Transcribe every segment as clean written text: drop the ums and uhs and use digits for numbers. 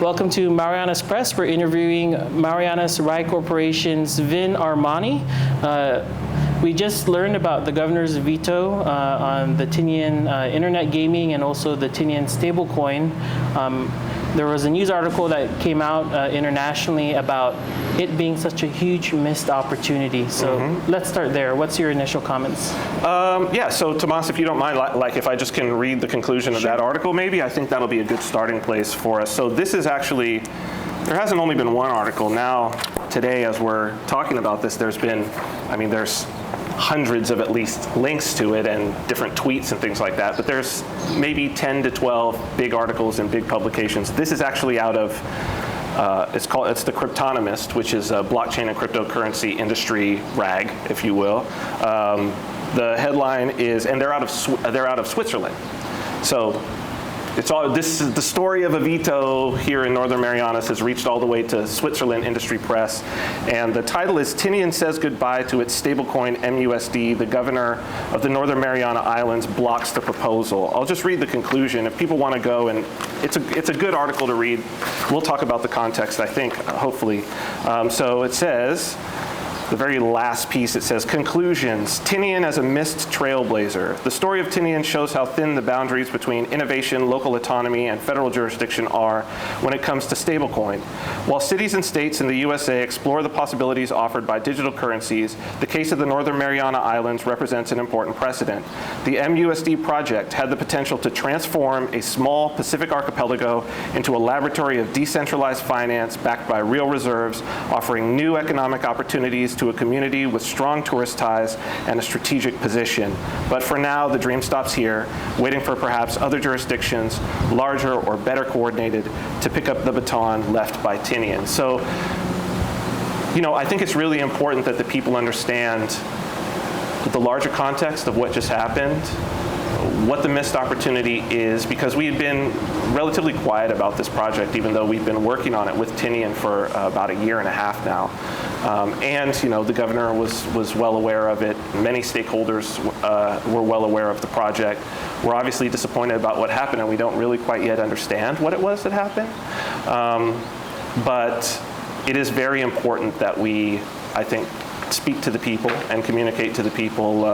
Welcome to Marianas Press. We're interviewing Marianas Rai Corporation's Vin Armani. We just learned about the governor's veto on the Tinian internet gaming and also the Tinian stablecoin. There was a news article that came out internationally about it being such a huge missed opportunity. So let's start there. What's your initial comments? Yeah, so Tomas, if you don't mind, like if I just can read the conclusion of that article, maybe, I think that'll be a good starting place for us. So this is actually, there hasn't only been one article. Now, today, as we're talking about this, there's hundreds of at least links to it and different tweets and things like that, but there's maybe 10 to 12 big articles and big publications. This is actually out of, it's the Cryptonomist, which is a blockchain and cryptocurrency industry rag, if you will. The headline is, and they're out of Switzerland. So this is the story of a veto here in Northern Marianas has reached all the way to Switzerland Industry Press. And the title is Tinian Says Goodbye to Its Stablecoin MUSD. The governor of the Northern Mariana Islands blocks the proposal. I'll just read the conclusion. If people want to go, and it's a good article to read. We'll talk about the context, I think, hopefully. So it says, the very last piece, it says, conclusions, Tinian as a missed trailblazer. The story of Tinian shows how thin the boundaries between innovation, local autonomy, and federal jurisdiction are when it comes to stablecoin. While cities and states in the USA explore the possibilities offered by digital currencies, the case of the Northern Mariana Islands represents an important precedent. The MUSD project had the potential to transform a small Pacific archipelago into a laboratory of decentralized finance backed by real reserves, offering new economic opportunities to a community with strong tourist ties and a strategic position. But for now, the dream stops here, waiting for perhaps other jurisdictions, larger or better coordinated, to pick up the baton left by Tinian. So, I think it's really important that the people understand the larger context of what just happened, what the missed opportunity is, because we had been relatively quiet about this project, even though we've been working on it with Tinian for about a year and a half now. And the governor was well aware of it. Many stakeholders were well aware of the project. We're obviously disappointed about what happened, and we don't really quite yet understand what it was that happened. But it is very important that we, I think, speak to the people and communicate to the people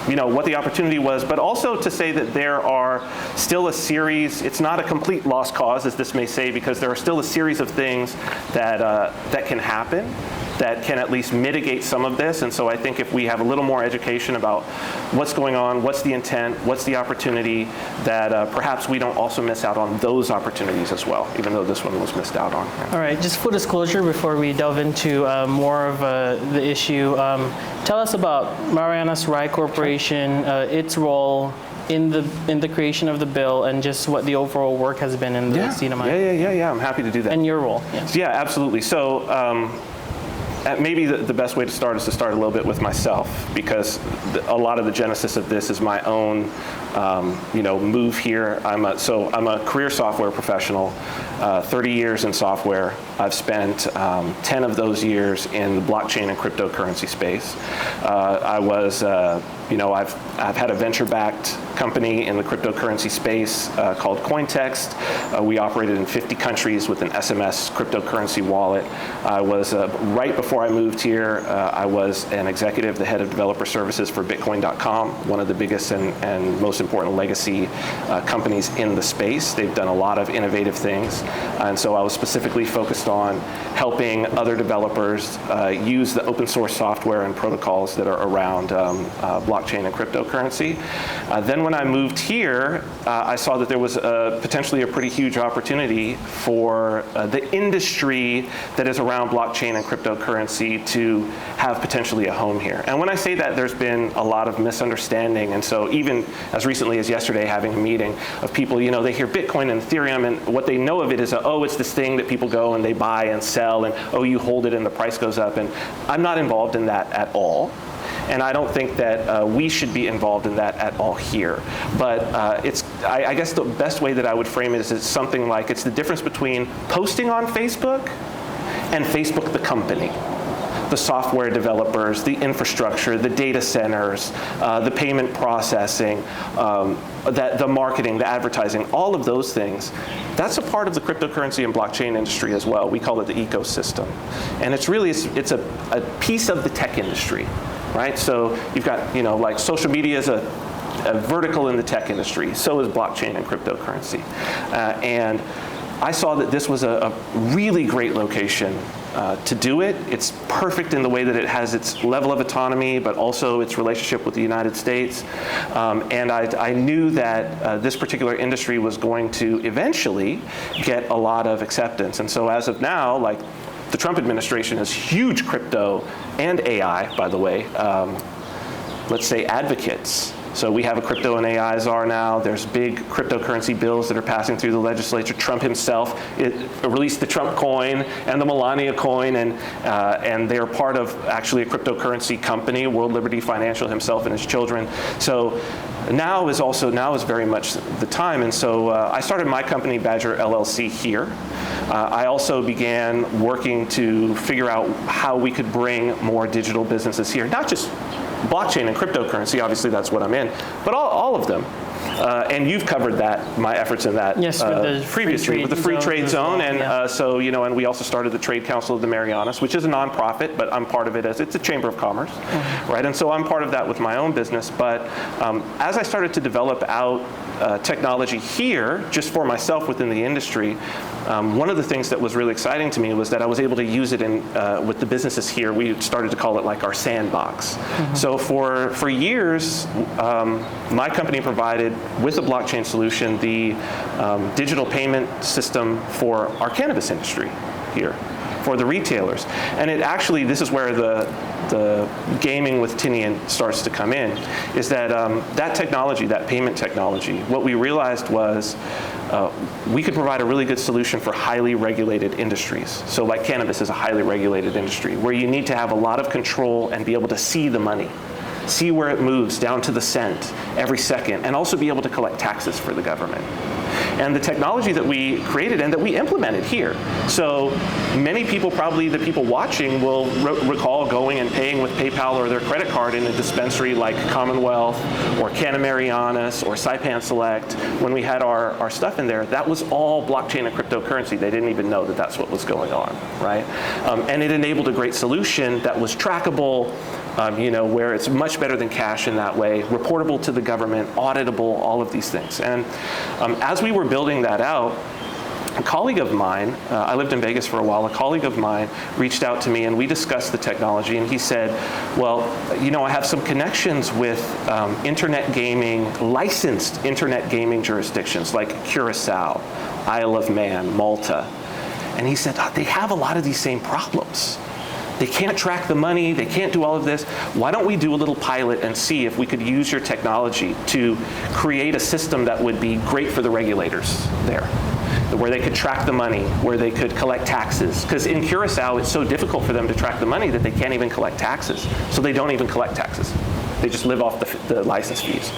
what the opportunity was, but also to say that there are still a series, it's not a complete lost cause, as this may say, because there are still a series of things that can happen that can at least mitigate some of this. And so I think if we have a little more education about what's going on, what's the intent, what's the opportunity, that perhaps we don't also miss out on those opportunities as well, even though this one was missed out on. Yeah. All right, just full disclosure before we delve into more of the issue. Tell us about Marianas Rai Corporation, its role in the creation of the bill, and just what the overall work has been in the state of mind. Yeah, I'm happy to do that. And your role. Yes. Yeah, absolutely. So maybe the best way to start is to start a little bit with myself, because a lot of the genesis of this is my own move here. I'm a career software professional, 30 years in software. I've spent 10 of those years in the blockchain and cryptocurrency space. I've had a venture-backed company in the cryptocurrency space called Cointext. We operated in 50 countries with an SMS cryptocurrency wallet. I was, right before I moved here, I was an executive, the head of developer services for Bitcoin.com, one of the biggest and most important legacy companies in the space. They've done a lot of innovative things. And so I was specifically focused on helping other developers use the open source software and protocols that are around blockchain and cryptocurrency. Then when I moved here, I saw that there was potentially a pretty huge opportunity for the industry that is around blockchain and cryptocurrency to have potentially a home here. And when I say that, there's been a lot of misunderstanding. And so even as recently as yesterday, having a meeting of people, they hear Bitcoin and Ethereum, and what they know of it is, it's this thing that people go and they buy and sell, and you hold it and the price goes up. And I'm not involved in that at all. And I don't think that we should be involved in that at all here. But I guess the best way that I would frame it is it's something like, it's the difference between posting on Facebook and Facebook the company. the software developers, the infrastructure, the data centers, the payment processing, the marketing, the advertising, all of those things, that's a part of the cryptocurrency and blockchain industry as well. We call it the ecosystem. And it's really, it's a piece of the tech industry, right? So you've got, like social media is a vertical in the tech industry. So is blockchain and cryptocurrency. And I saw that this was a really great location to do it. It's perfect in the way that it has its level of autonomy, but also its relationship with the United States. And I knew that this particular industry was going to eventually get a lot of acceptance. And so as of now, like the Trump administration is huge crypto and AI, by the way, let's say advocates. So we have a crypto and AI czar now. There's big cryptocurrency bills that are passing through the legislature. Trump himself released the Trump coin and the Melania coin, and they're part of actually a cryptocurrency company, World Liberty Financial himself and his children. So now is very much the time. And so I started my company, Badger LLC, here. I also began working to figure out how we could bring more digital businesses here, not just blockchain and cryptocurrency, obviously that's what I'm in, but all of them. And you've covered that, my efforts in that previously with the free trade zone. And and we also started the Trade Council of the Marianas, which is a nonprofit, but I'm part of it as it's a chamber of commerce, right? And so I'm part of that with my own business. But as I started to develop out technology here, just for myself within the industry, one of the things that was really exciting to me was that I was able to use it with the businesses here. We started to call it like our sandbox. So for years, my company provided, with a blockchain solution, the digital payment system for our cannabis industry here, for the retailers. And it actually, this is where the gaming with Tinian starts to come in, is that that technology, that payment technology, what we realized was we could provide a really good solution for highly regulated industries. So like cannabis is a highly regulated industry where you need to have a lot of control and be able to see the money, see where it moves down to the cent every second, and also be able to collect taxes for the government. And the technology that we created and that we implemented here. So many people, probably the people watching, will recall going and paying with PayPal or their credit card in a dispensary like Commonwealth or Canna Marianas or Saipan Select. When we had our stuff in there, that was all blockchain and cryptocurrency. They didn't even know that that's what was going on, right? And it enabled a great solution that was trackable, where it's much better than cash in that way, reportable to the government, auditable, all of these things. And as we were building that out, a colleague of mine, I lived in Vegas for a while, a colleague of mine reached out to me and we discussed the technology, and he said, well, I have some connections with internet gaming, licensed internet gaming jurisdictions like Curacao, Isle of Man, Malta. And he said, they have a lot of these same problems. They can't track the money, they can't do all of this. Why don't we do a little pilot and see if we could use your technology to create a system that would be great for the regulators there, where they could track the money, where they could collect taxes. Because in Curacao, it's so difficult for them to track the money that they can't even collect taxes. So they don't even collect taxes. They just live off the license fees.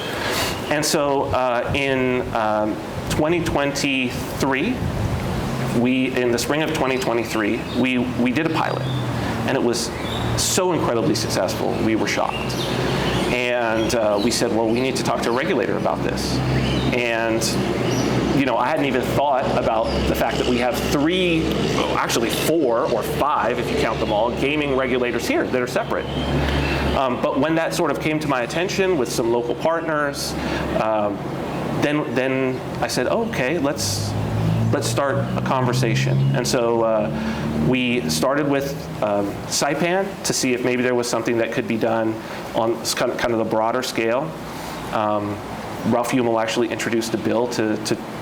And so in 2023, in the spring of 2023, we did a pilot. And it was so incredibly successful, we were shocked. And we said, well, we need to talk to a regulator about this. And I hadn't even thought about the fact that we have 4 or 5, if you count them all, gaming regulators here that are separate. But when that sort of came to my attention with some local partners, then I said, okay, let's start a conversation. And so we started with Saipan to see if maybe there was something that could be done on kind of the broader scale. Ralph Humel actually introduced a bill to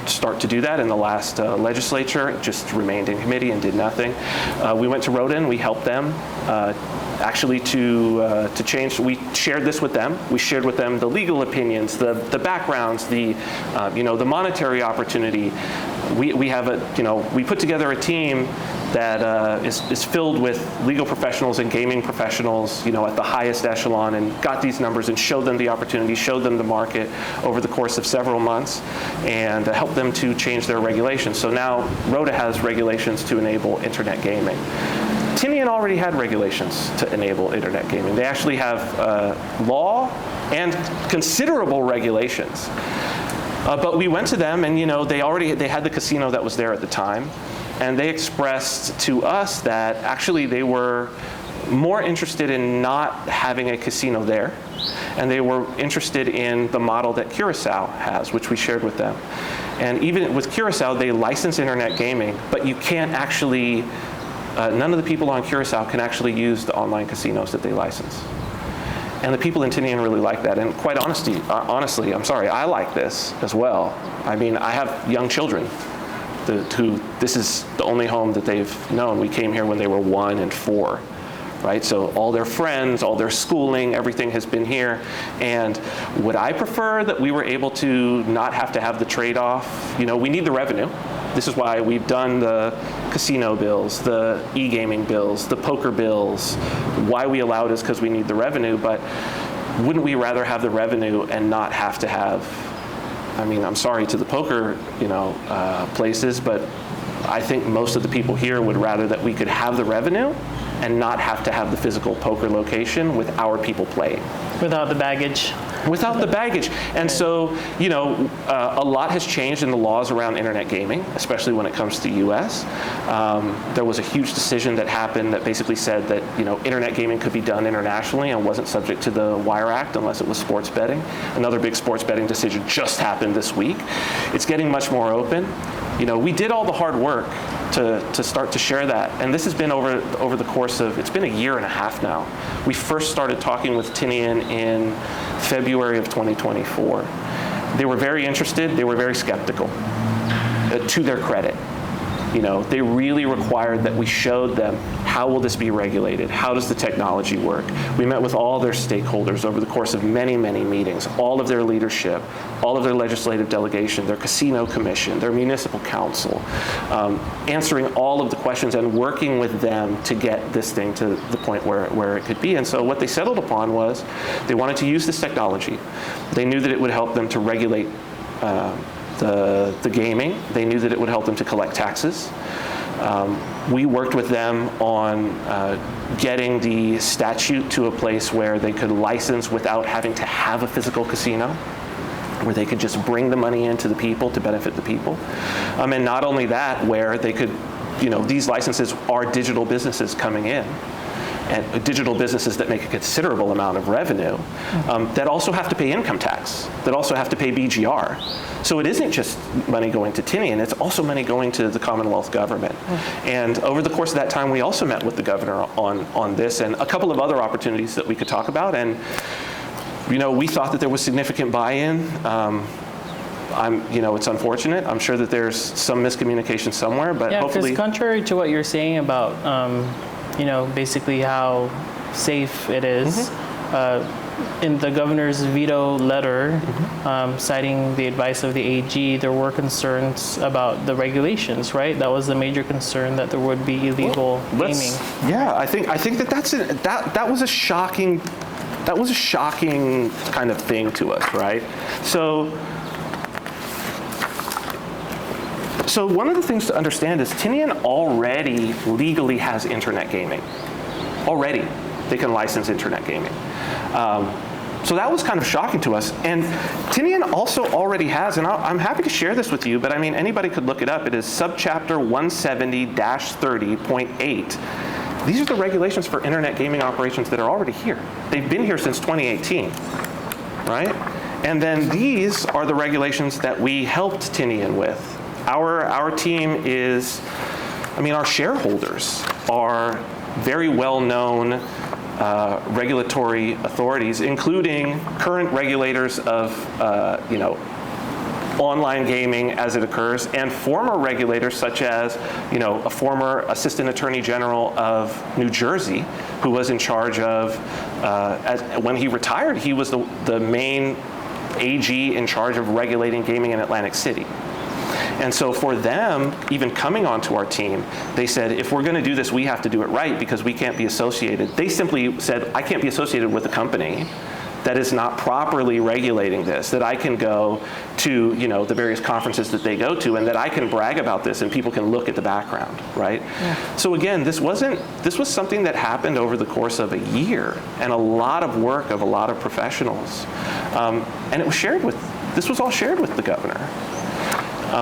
start to do that in the last legislature. It just remained in committee and did nothing. We went to Rhoda and we helped them actually to change. We shared this with them. We shared with them the legal opinions, the backgrounds, the monetary opportunity. We have we put together a team that is filled with legal professionals and gaming professionals, at the highest echelon, and got these numbers and showed them the opportunity, showed them the market over the course of several months, and helped them to change their regulations. So now Rhoda has regulations to enable internet gaming. Tinian already had regulations to enable internet gaming. They actually have law and considerable regulations. But we went to them, and they had the casino that was there at the time, and they expressed to us that actually they were more interested in not having a casino there, and they were interested in the model that Curacao has, which we shared with them. And even with Curacao, they license internet gaming, but you can't actually, none of the people on Curacao can actually use the online casinos that they license. And the people in Tinian really like that. And quite honestly, I'm sorry, I like this as well. I mean, I have young children who this is the only home that they've known. We came here when they were 1 and 4. Right? So all their friends, all their schooling, everything has been here. And would I prefer that we were able to not have to have the trade-off? We need the revenue. This is why we've done the casino bills, the e-gaming bills, the poker bills. Why we allow it is because we need the revenue, but wouldn't we rather have the revenue and not have to have, I'm sorry to the poker, places, but I think most of the people here would rather that we could have the revenue and not have to have the physical poker location with our people playing. Without the baggage. Without the baggage. And so, a lot has changed in the laws around internet gaming, especially when it comes to the US. There was a huge decision that happened that basically said that, internet gaming could be done internationally and wasn't subject to the Wire Act unless it was sports betting. Another big sports betting decision just happened this week. It's getting much more open. We did all the hard work to start to share that. And this has been over the course of, it's been 1.5 years now. We first started talking with Tinian in February of 2024. They were very interested, they were very skeptical, to their credit. They really required that we showed them how will this be regulated, how does the technology work. We met with all their stakeholders over the course of many, many meetings, all of their leadership, all of their legislative delegation, their casino commission, their municipal council, answering all of the questions and working with them to get this thing to the point where it could be. And so what they settled upon was they wanted to use this technology. They knew that it would help them to regulate the gaming. They knew that it would help them to collect taxes. We worked with them on getting the statute to a place where they could license without having to have a physical casino, where they could just bring the money into the people to benefit the people. And not only that, where they could, these licenses are digital businesses coming in, and digital businesses that make a considerable amount of revenue, that also have to pay income tax, that also have to pay BGR. So it isn't just money going to Tinian, it's also money going to the Commonwealth government. And over the course of that time, we also met with the governor on this and a couple of other opportunities that we could talk about. And we thought that there was significant buy-in. It's unfortunate. I'm sure that there's some miscommunication somewhere, but hopefully. Because contrary to what you're saying about basically how safe it is. In the governor's veto letter, citing the advice of the AG, there were concerns about the regulations, right? That was the major concern, that there would be illegal gaming. Yeah, I think that was a shocking kind of thing to us, right? So one of the things to understand is Tinian already legally has internet gaming. Already, they can license internet gaming. So that was kind of shocking to us. And Tinian also already has, and I'm happy to share this with you, but anybody could look it up. It is subchapter 170-30.8. These are the regulations for internet gaming operations that are already here. They've been here since 2018, right? And then these are the regulations that we helped Tinian with. Our team is, our shareholders are very well-known regulatory authorities, including current regulators of, online gaming as it occurs, and former regulators such as, a former Assistant Attorney General of New Jersey, who was in charge of, when he retired, he was the main AG in charge of regulating gaming in Atlantic City. And so for them, even coming onto our team, they said, if we're going to do this, we have to do it right because we can't be associated. They simply said, I can't be associated with a company that is not properly regulating this, that I can go to, the various conferences that they go to, and that I can brag about this and people can look at the background, right? Yeah. So again, this was something that happened over the course of a year and a lot of work of a lot of professionals. And this was all shared with the governor.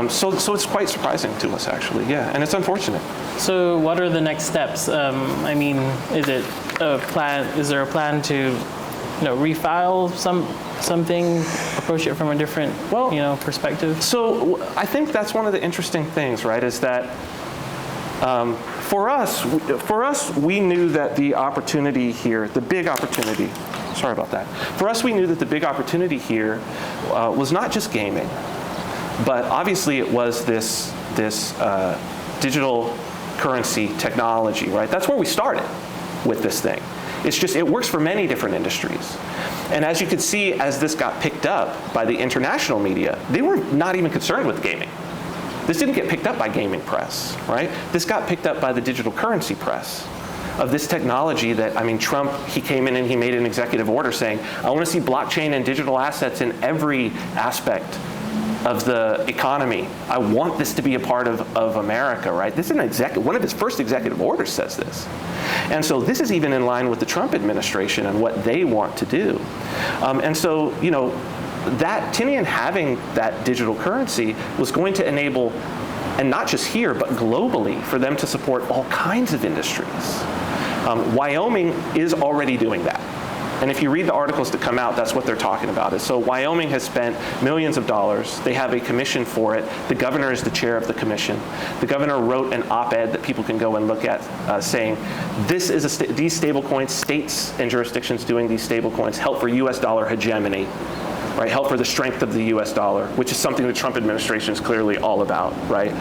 So it's quite surprising to us, actually, yeah, and it's unfortunate. So what are the next steps? I mean, is there a plan to refile something, approach it from a different, perspective? So I think that's one of the interesting things, right, is that for us, we knew that the opportunity here, the big opportunity, sorry about that. For us, we knew that the big opportunity here was not just gaming, but obviously it was this digital currency technology, right? That's where we started with this thing. It's just, it works for many different industries. And as you could see, as this got picked up by the international media, they were not even concerned with gaming. This didn't get picked up by gaming press, right? This got picked up by the digital currency press of this technology that, Trump, he came in and he made an executive order saying, I want to see blockchain and digital assets in every aspect of the economy. I want this to be a part of America, right? This is one of his first executive orders says this. And so this is even in line with the Trump administration and what they want to do. And so, that Tinian having that digital currency was going to enable, and not just here, but globally, for them to support all kinds of industries. Wyoming is already doing that. And if you read the articles that come out, that's what they're talking about. So Wyoming has spent millions of dollars. They have a commission for it. The governor is the chair of the commission. The governor wrote an op-ed that people can go and look at saying, these stablecoins, states and jurisdictions doing these stablecoins help for US dollar hegemony, right? Help for the strength of the US dollar, which is something the Trump administration is clearly all about, right?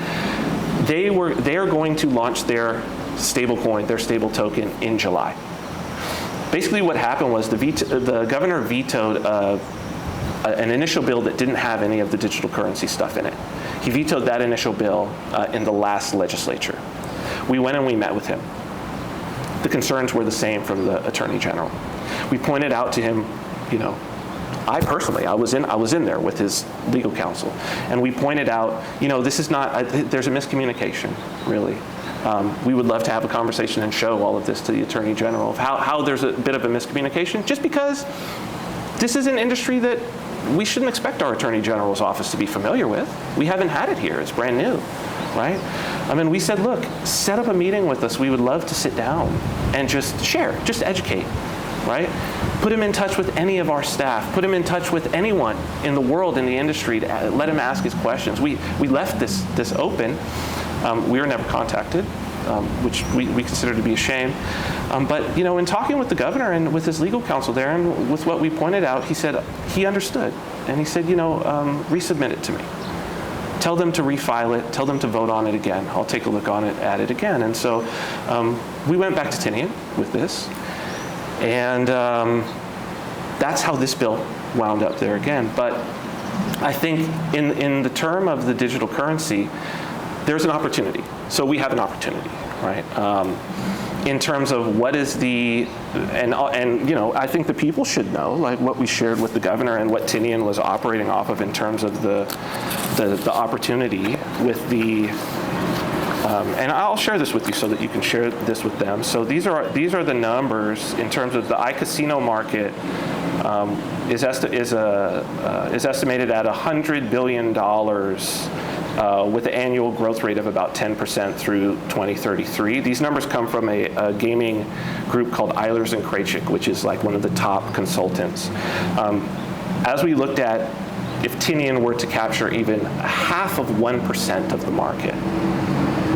They are going to launch their stablecoin, their stable token in July. Basically what happened was the governor vetoed an initial bill that didn't have any of the digital currency stuff in it. He vetoed that initial bill in the last legislature. We went and we met with him. The concerns were the same from the Attorney General. We pointed out to him, I personally, I was in there with his legal counsel, and we pointed out, this is not, there's a miscommunication, really. We would love to have a conversation and show all of this to the Attorney General of how there's a bit of a miscommunication, just because this is an industry that we shouldn't expect our Attorney General's office to be familiar with. We haven't had it here. It's brand new, right? We said, look, set up a meeting with us. We would love to sit down and just share, just educate, right? Put him in touch with any of our staff. Put him in touch with anyone in the world, in the industry, to let him ask his questions. We left this open. We were never contacted, which we consider to be a shame. But in talking with the governor and with his legal counsel there, and with what we pointed out, he said he understood, and he said, resubmit it to me. Tell them to refile it. Tell them to vote on it again. I'll take a look at it again. And so we went back to Tinian with this, and that's how this bill wound up there again. But I think in the term of the digital currency, there's an opportunity. So we have an opportunity, right? In terms of what is I think the people should know, like what we shared with the governor and what Tinian was operating off of in terms of the opportunity with the, and I'll share this with you so that you can share this with them. So these are the numbers in terms of the iCasino market. Is estimated at $100 billion with an annual growth rate of about 10% through 2033. These numbers come from a gaming group called Eilers & Krejcik, which is like one of the top consultants. As we looked at, if Tinian were to capture even 0.5% of the market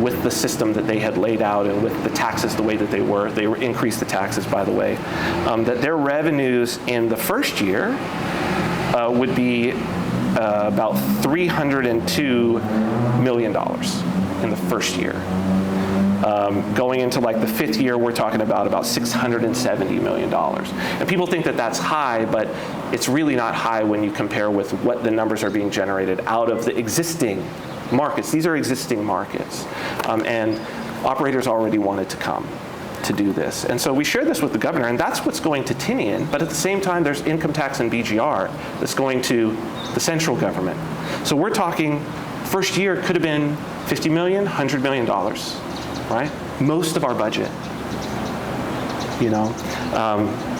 with the system that they had laid out and with the taxes the way that they increased the taxes, by the way, that their revenues in the first year would be about $302 million in the first year. Going into like the fifth year, we're talking about $670 million. And people think that that's high, but it's really not high when you compare with what the numbers are being generated out of the existing markets. These are existing markets. And operators already wanted to come. to do this. And so we shared this with the governor, and that's what's going to Tinian, but at the same time, there's income tax and BGR that's going to the central government. So we're talking, first year could have been $50 million, $100 million, right? Most of our budget,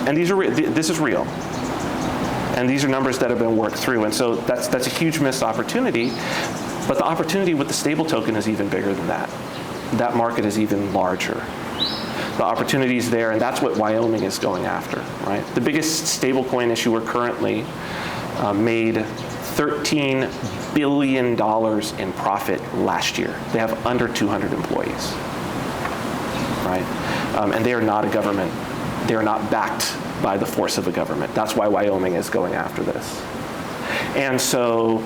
and this is real. And these are numbers that have been worked through, and so that's a huge missed opportunity, but the opportunity with the stable token is even bigger than that. That market is even larger. The opportunity is there, and that's what Wyoming is going after, right? The biggest stablecoin issuer currently made $13 billion in profit last year. They have under 200 employees, right? And they are not a government. They are not backed by the force of a government. That's why Wyoming is going after this. And so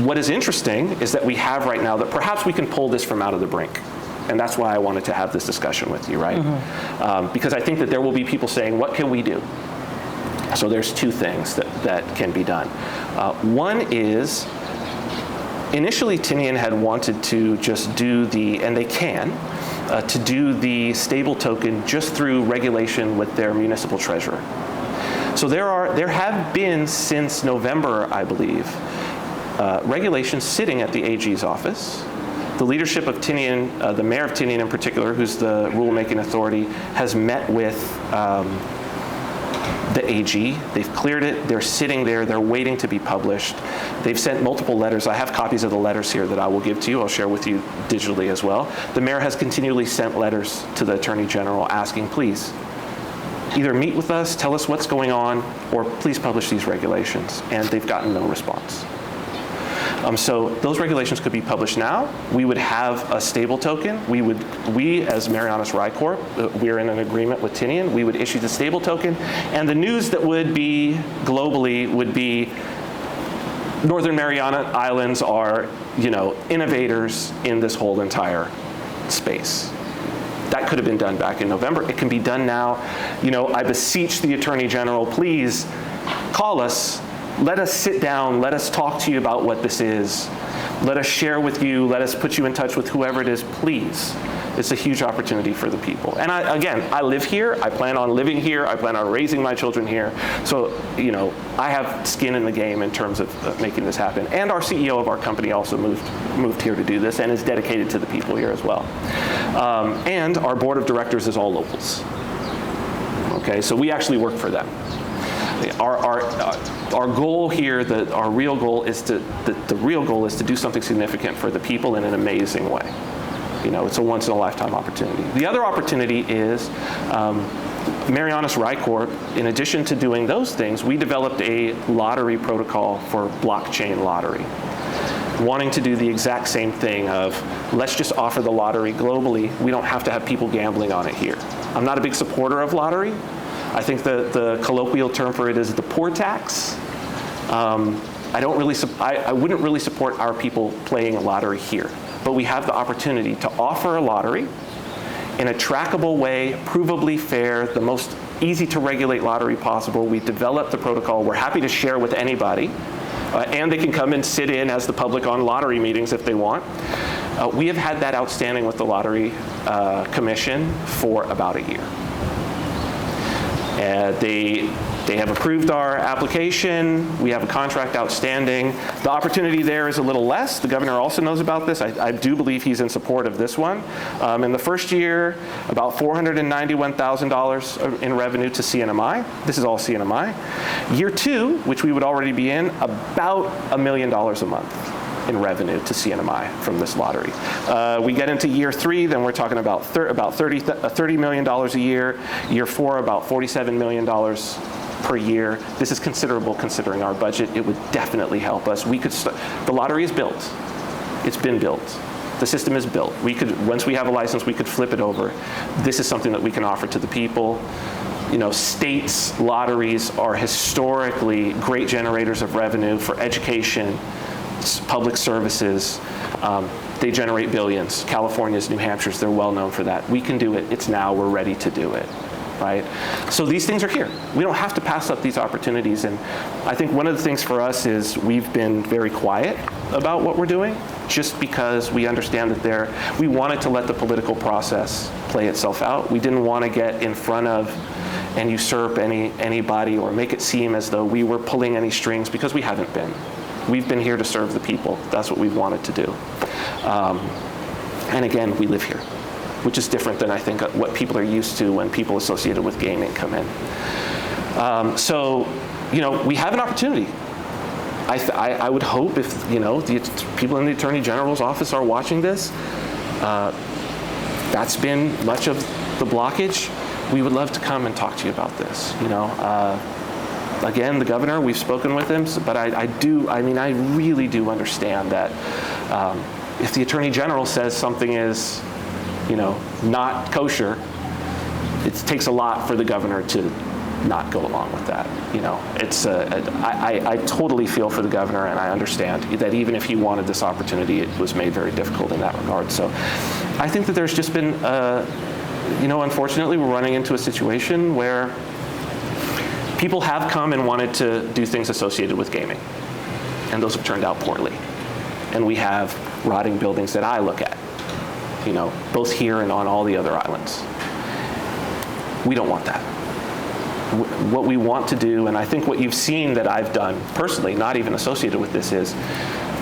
what is interesting is that we have right now that perhaps we can pull this from out of the brink. And that's why I wanted to have this discussion with you, right? Because I think that there will be people saying, what can we do? So there's two things that can be done. One is, initially Tinian had wanted to just do and they can, to do the stable token just through regulation with their municipal treasurer. So there have been since November, I believe, regulations sitting at the AG's office. The leadership of Tinian, the mayor of Tinian in particular, who's the rulemaking authority, has met with the AG. They've cleared it. They're sitting there. They're waiting to be published. They've sent multiple letters. I have copies of the letters here that I will give to you. I'll share with you digitally as well. The mayor has continually sent letters to the Attorney General asking, please, either meet with us, tell us what's going on, or please publish these regulations. And they've gotten no response. So those regulations could be published now. We would have a stable token. We as Marianas Rai Corp, we're in an agreement with Tinian. We would issue the stable token, and the news that would be globally would be Northern Mariana Islands are, innovators in this whole entire space. That could have been done back in November. It can be done now. I beseech the Attorney General, please call us. Let us sit down, let us talk to you about what this is. Let us share with you, let us put you in touch with whoever it is, please. It's a huge opportunity for the people. And I live here, I plan on living here, I plan on raising my children here. So, I have skin in the game in terms of making this happen. And our CEO of our company also moved here to do this and is dedicated to the people here as well. And our board of directors is all locals. Okay, so we actually work for them. Our goal here, our real goal is to do something significant for the people in an amazing way. It's a once in a lifetime opportunity. The other opportunity is Marianas Rai Corp. In addition to doing those things, we developed a lottery protocol for blockchain lottery, wanting to do the exact same thing of let's just offer the lottery globally. We don't have to have people gambling on it here. I'm not a big supporter of lottery. I think the colloquial term for it is the poor tax. I wouldn't really support our people playing a lottery here, but we have the opportunity to offer a lottery in a trackable way, provably fair, the most easy to regulate lottery possible. We developed the protocol. We're happy to share with anybody, and they can come and sit in as the public on lottery meetings if they want. We have had that outstanding with the Lottery Commission for about a year. They have approved our application. We have a contract outstanding. The opportunity there is a little less. The governor also knows about this. I do believe he's in support of this one. In the first year, about $491,000 in revenue to CNMI. This is all CNMI. Year two, which we would already be in, about $1 million a month in revenue to CNMI from this lottery. We get into year three, then we're talking about $30 million a year. Year four, about $47 million per year. This is considerable considering our budget. It would definitely help us. The lottery is built. It's been built. The system is built. Once we have a license, we could flip it over. This is something that we can offer to the people. States' lotteries are historically great generators of revenue for education, public services. They generate billions. California's, New Hampshire's, they're well known for that. We can do it. It's now. We're ready to do it, right? So these things are here. We don't have to pass up these opportunities. And I think one of the things for us is we've been very quiet about what we're doing. just because we understand that we wanted to let the political process play itself out. We didn't want to get in front of and usurp anybody or make it seem as though we were pulling any strings, because we haven't been. We've been here to serve the people. That's what we've wanted to do. And again, we live here, which is different than I think what people are used to when people associated with gaming come in. So, we have an opportunity. I would hope if, the people in the Attorney General's office are watching this, that's been much of the blockage. We would love to come and talk to you about this. Again, the governor, we've spoken with him, but I really do understand that if the Attorney General says something is, not kosher, it takes a lot for the governor to not go along with that. I totally feel for the governor, and I understand that even if he wanted this opportunity, it was made very difficult in that regard. So I think that there's just been, unfortunately, we're running into a situation where people have come and wanted to do things associated with gaming, and those have turned out poorly. And we have rotting buildings that I look at, both here and on all the other islands. We don't want that. What we want to do, and I think what you've seen that I've done personally, not even associated with this, is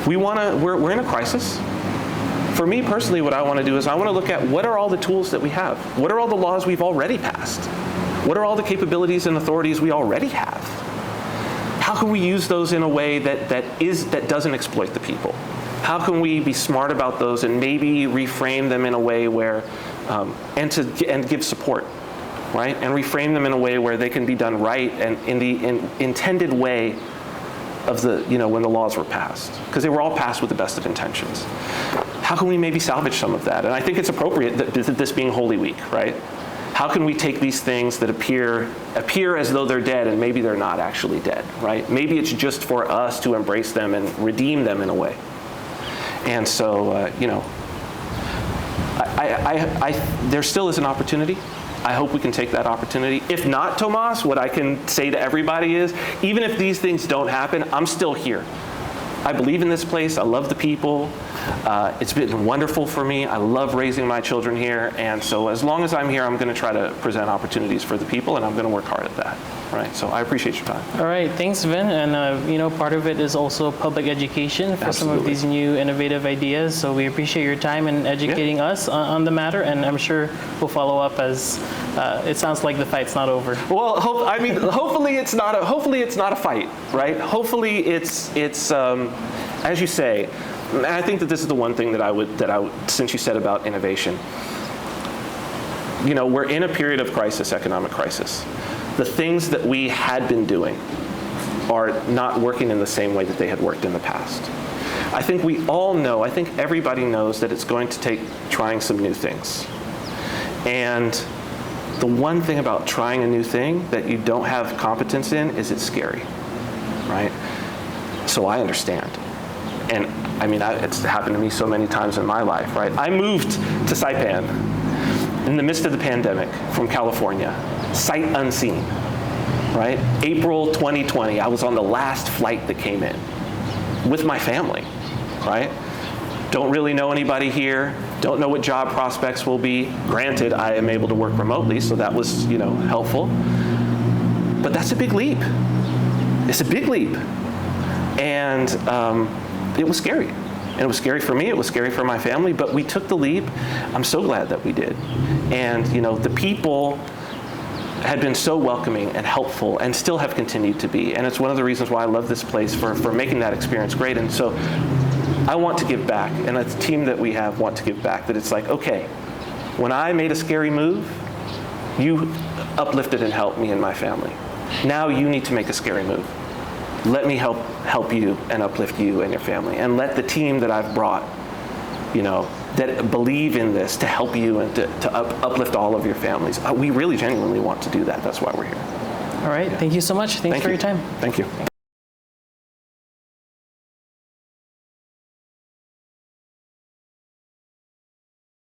we're in a crisis. For me personally, what I want to do is I want to look at what are all the tools that we have? What are all the laws we've already passed? What are all the capabilities and authorities we already have? How can we use those in a way that doesn't exploit the people? How can we be smart about those and maybe reframe them in a way where, and give support, right? And reframe them in a way where they can be done right and in the intended way of when the laws were passed, because they were all passed with the best of intentions. How can we maybe salvage some of that? And I think it's appropriate that this being Holy Week, right? How can we take these things that appear as though they're dead, and maybe they're not actually dead, right? Maybe it's just for us to embrace them and redeem them in a way. And so, there still is an opportunity. I hope we can take that opportunity. If not, Tomas, what I can say to everybody is, even if these things don't happen, I'm still here. I believe in this place. I love the people. It's been wonderful for me. I love raising my children here. And so as long as I'm here, I'm going to try to present opportunities for the people, and I'm going to work hard at that. Right? So I appreciate your time. All right. Thanks, Vin. And, part of it is also public education for Absolutely. Some of these new innovative ideas. So we appreciate your time in educating us on the matter. And I'm sure we'll follow up as it sounds like the fight's not over. Well, hopefully it's not a fight, right? Hopefully it's as you say. And I think that this is the one thing that I would, since you said about innovation, we're in a period of crisis, economic crisis. The things that we had been doing are not working in the same way that they had worked in the past. I think we all know, I think everybody knows that it's going to take trying some new things. And the one thing about trying a new thing that you don't have competence in is it's scary, right? So I understand. And it's happened to me so many times in my life, right? I moved to Saipan in the midst of the pandemic from California, sight unseen, right? April 2020, I was on the last flight that came in with my family, right? Don't really know anybody here, don't know what job prospects will be. Granted, I am able to work remotely, so that was, helpful. But that's a big leap. It's a big leap. And it was scary. And it was scary for me, it was scary for my family, but we took the leap. I'm so glad that we did. And the people had been so welcoming and helpful and still have continued to be. And it's one of the reasons why I love this place for making that experience great. And so I want to give back, and the team that we have want to give back, that it's like, okay, when I made a scary move, you uplifted and helped me and my family. Now you need to make a scary move. Let me help you and uplift you and your family, and let the team that I've brought, that believe in this to help you and to uplift all of your families. We really genuinely want to do that. That's why we're here. All right. Thank you so much. Thanks for your time. Thank you.